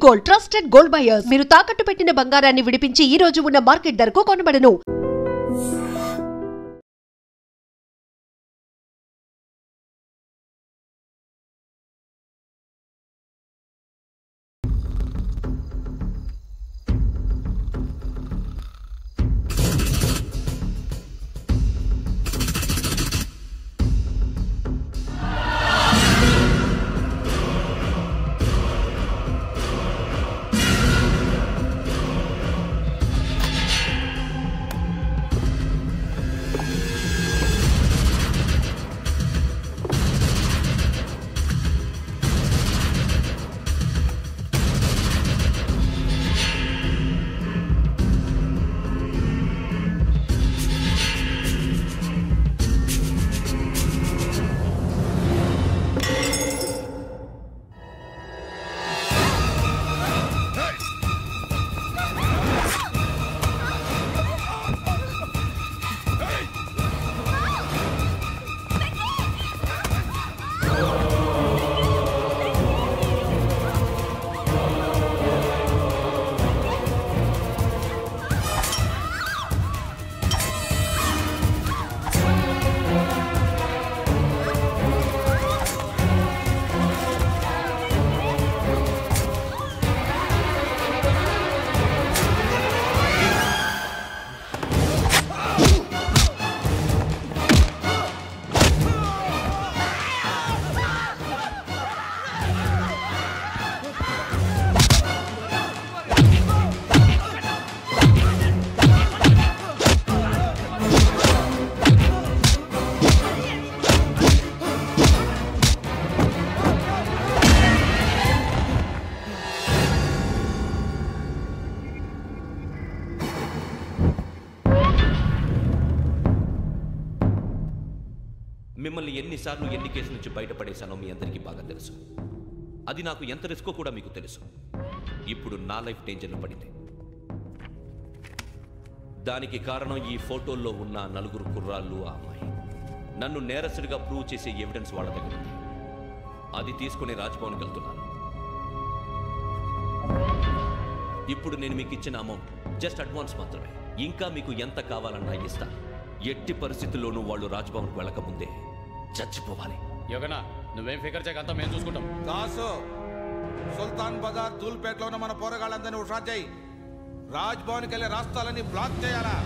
Gold, trusted gold buyers. మీరు తాకట్టు పెట్టిన బంగారాన్ని విడిపించి ఈ రోజు ఉన్న మార్కెట్ ధరకు కొనబడను. మిమ్మల్ని ఎన్నిసార్లు ఎన్ని కేసుల నుంచి బయటపడేశానో మీ అందరికీ బాగా తెలుసు. అది నాకు ఎంత రిస్కో కూడా మీకు తెలుసు. ఇప్పుడు నా లైఫ్ డేంజర్లో పడింది. దానికి కారణం ఈ ఫోటోల్లో ఉన్న 4 కుర్రాళ్ళు, ఆ అమ్మాయి. నన్ను నేరస్తుడిగా ప్రూవ్ చేసే ఎవిడెన్స్ వాళ్ళ దగ్గర ఉంది. అది తీసుకుని రాజ్భవన్కి వెళ్తున్నాను. ఇప్పుడు నేను మీకు ఇచ్చిన అమౌంట్ జస్ట్ అడ్వాన్స్ మాత్రమే. ఇంకా మీకు ఎంత కావాలన్నా ఇస్తాను. ఎట్టి పరిస్థితుల్లోనూ వాళ్ళు రాజ్భవన్కి వెళ్ళకముందే చచ్చిపోవాలి. యోగనా, నువ్వేం ఫికర్ చేయకంతా మేము చూసుకుంటాం. దాసు, సుల్తాన్ బజార్ ధూల్పేటలో ఉన్న మన పోరగాళ్ళందరినీ హుషారు చేయి. రాజ్భవన్కి వెళ్ళే రాష్ట్రాలన్నీ బ్లాక్ చేయాలా?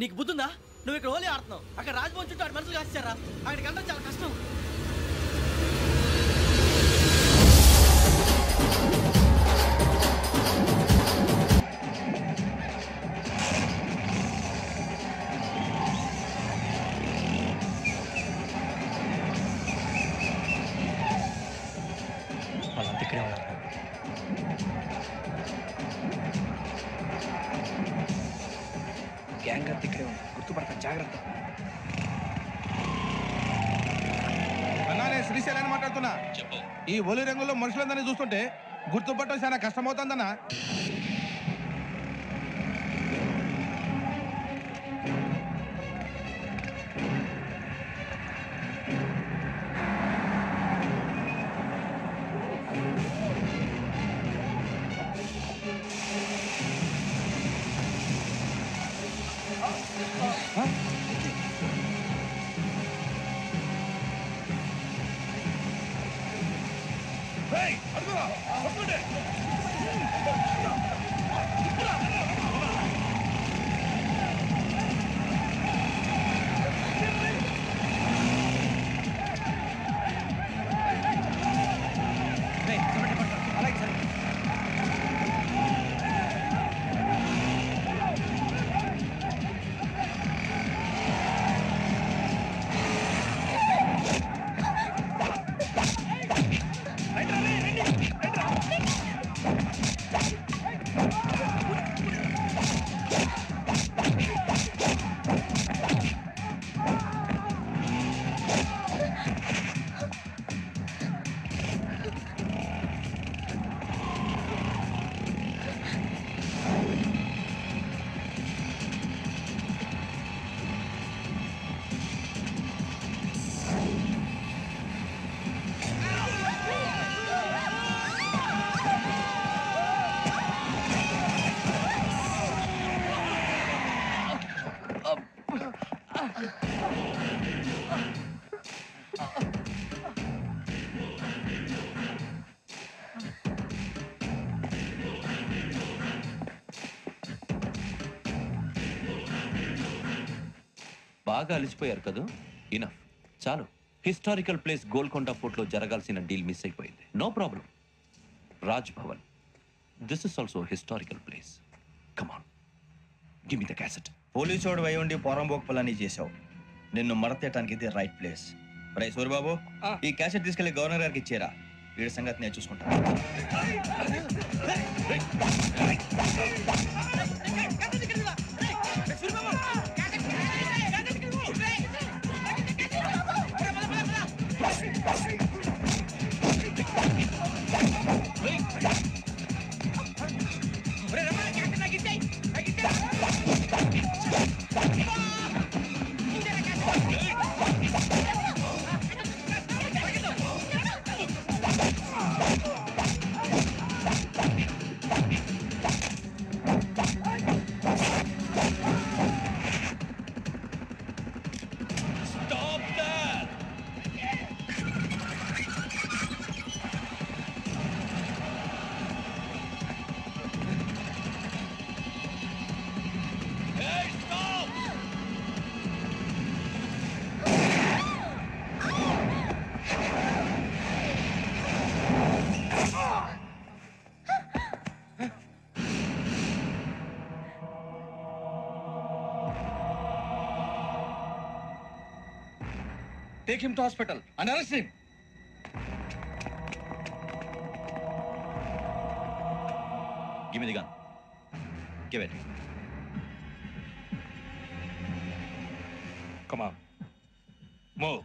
నీకు బుద్ధుందా? నువ్వు ఇక్కడ హోలీ ఆడుతున్నావు, అక్కడ రాజ్భవన్ చుట్టూ ఆడు మనుషులు కాస్తారా? అక్కడికి వెళ్ళడం చాలా కష్టం. వాళ్ళంతా ఇక్కడే ఉన్నారు. గ్యాంగ్ అంతా ఇక్కడే ఉంది, గుర్తుపడతాను, జాగ్రత్త. అన్నానే శ్రీశైలాన్ని మాట్లాడుతున్నా. ఈ ఒలి రంగుల్లో మనుషులందరినీ చూస్తుంటే గుర్తుపట్టడం చాలా కష్టమవుతుందన్నా. Hey, బాగా అలిసిపోయారు కదా, ఇనఫ్, చాలు. హిస్టారికల్ ప్లేస్ గోల్కొండ ఫోర్ట్లో జరగాల్సిన డీల్ మిస్ అయిపోయింది. No problem. Raj Bhavan, this is also historical place. Come on, give me the cassette. పోలీసోడు వై ఉండి పోరంబోక్ పలాని చేసావు. నిన్ను మడతేయటానికి ఇది రైట్ ప్లేస్. రై సూరిబాబు, ఈ క్యాసెట్ తీసుకెళ్లి గవర్నర్ గారికి ఇచ్చేరా. వీడి సంగతి నేను చూసుకుంటాను. Take him to hospital and arrest him. Give me the gun. Give it. Come on. Move.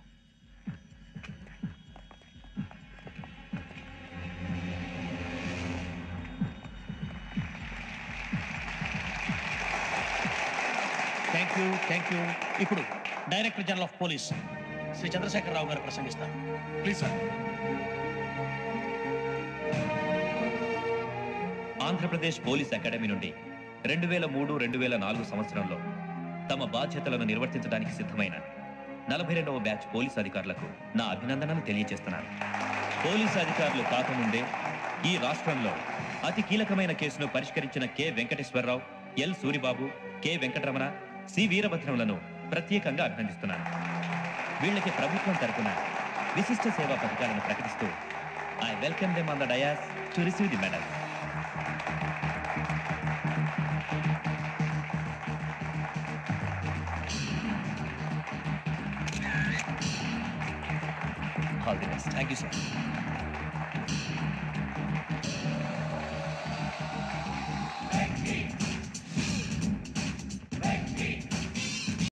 Thank you. ఇప్పుడు director general of police Shri Chandrashekar Rao గారు ప్రసంగిస్తారు. Please, sir. Andhra Pradesh police academy నుండి 2003-2004 సంవత్సరంలో తమ బాధ్యతలను నిర్వర్తించడానికి సిద్ధమైన 42వ బ్యాచ్ పోలీస్ అధికారులకు నా అభినందనలు తెలియజేస్తున్నాను. పోలీసు అధికారులు కాకముందే ఈ రాష్ట్రంలో అతి కీలకమైన కేసును పరిష్కరించిన K Venkateswara Rao, L Suribabu, K Venkataramana, C వీరభద్రములను ప్రత్యేకంగా అభినందిస్తున్నాను. వీళ్ళకి ప్రభుత్వం తరపున విశిష్ట సేవా పథకాలను ప్రకటిస్తూ I welcome them on the dais to receive the medal. All the best. Thank you, sir.